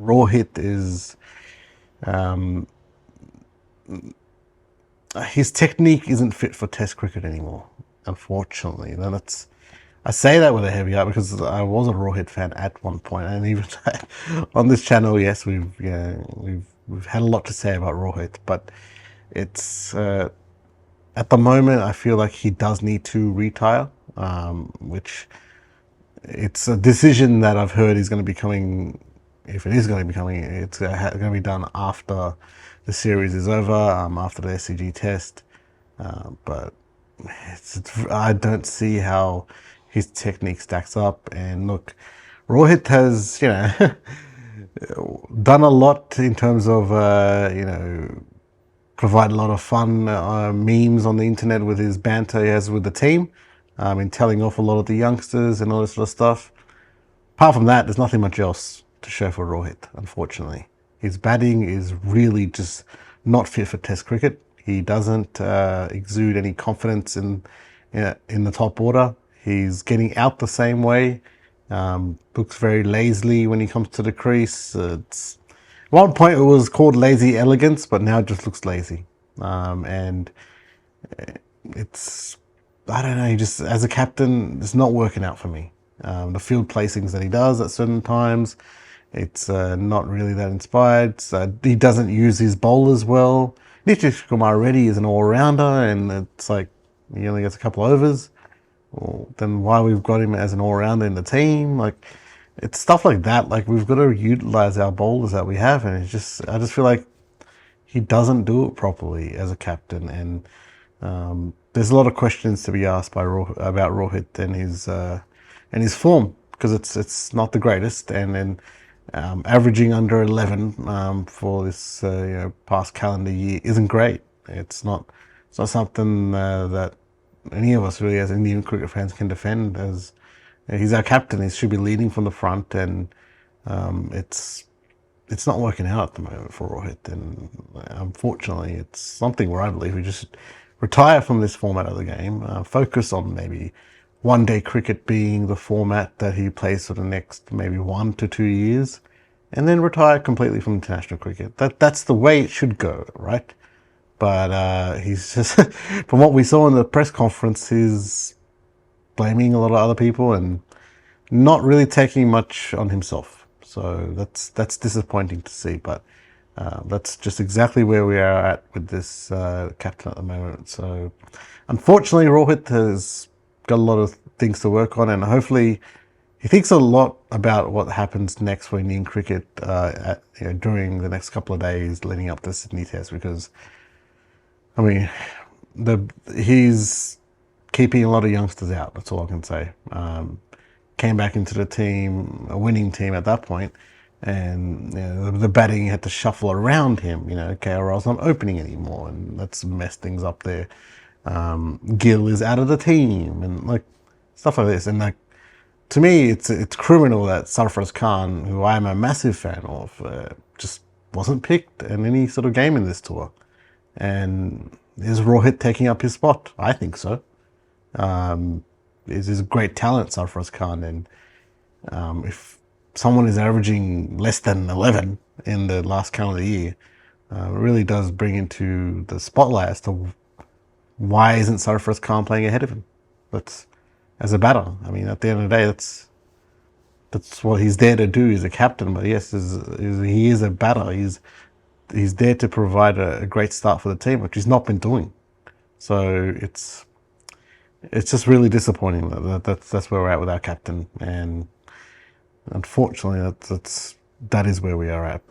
Rohit is his technique isn't fit for Test cricket anymore, unfortunately. Now I say that with a heavy heart because I was a Rohit fan at one point, and even on this channel, yes, we've had a lot to say about Rohit, but it's at the moment I feel like he does need to retire, which it's a decision that I've heard is going to be coming. If it is going to be coming, it's going to be done after the series is over, after the SCG test. But I don't see how his technique stacks up. And look, Rohit has, done a lot in terms of, provide a lot of fun memes on the internet with his banter he has with the team, in telling off a lot of the youngsters and all this sort of stuff. Apart from that, there's nothing much else to show for Rohit, unfortunately. His batting is really just not fit for Test cricket. He doesn't exude any confidence in the top order. He's getting out the same way. Looks very lazily when he comes to the crease. At one point it was called lazy elegance, but now it just looks lazy. And it's, I don't know, just as a captain, it's not working out for me. The field placings that he does at certain times, it's not really that inspired. He doesn't use his bowlers well. Nitish Kumar already is an all-rounder, and it's like he only gets a couple overs. Well, then why we've got him as an all-rounder in the team? Like, it's stuff like that. Like, we've got to utilize our bowlers that we have, and I just feel like he doesn't do it properly as a captain. And there's a lot of questions to be asked about Rohit and his form, because it's not the greatest. And then averaging under 11 for this past calendar year isn't great. It's not something that any of us really as Indian cricket fans can defend. As he's our captain, he should be leading from the front, and it's not working out at the moment for Rohit. And unfortunately, it's something where I believe we just retire from this format of the game, focus on maybe one-day cricket being the format that he plays for the next maybe 1 to 2 years, and then retire completely from international cricket. That's the way it should go, right? But he's just, from what we saw in the press conference, he's blaming a lot of other people and not really taking much on himself. So that's disappointing to see. But that's just exactly where we are at with this captain at the moment. So unfortunately, Rohit has got a lot of things to work on, and hopefully he thinks a lot about what happens next for Indian cricket during the next couple of days leading up to the Sydney Test, because I mean he's keeping a lot of youngsters out. That's all I can say. Came back into the team, a winning team at that point, and the batting had to shuffle around him. KRL's not opening anymore, and that's messed things up there. Gill is out of the team, and like stuff like this. And like, to me, it's criminal that Sarfaraz Khan, who I am a massive fan of, just wasn't picked in any sort of game in this tour. And is Rohit taking up his spot? I think so. He's a great talent, Sarfaraz Khan, and if someone is averaging less than 11 in the last calendar year, it really does bring into the spotlight as to why isn't Sarfaraz Khan playing ahead of him? That's as a batter. I mean, at the end of the day, that's what he's there to do. He's a captain, but yes, he is a batter. He's there to provide a great start for the team, which he's not been doing. So it's just really disappointing that's where we're at with our captain, and unfortunately, that is where we are at.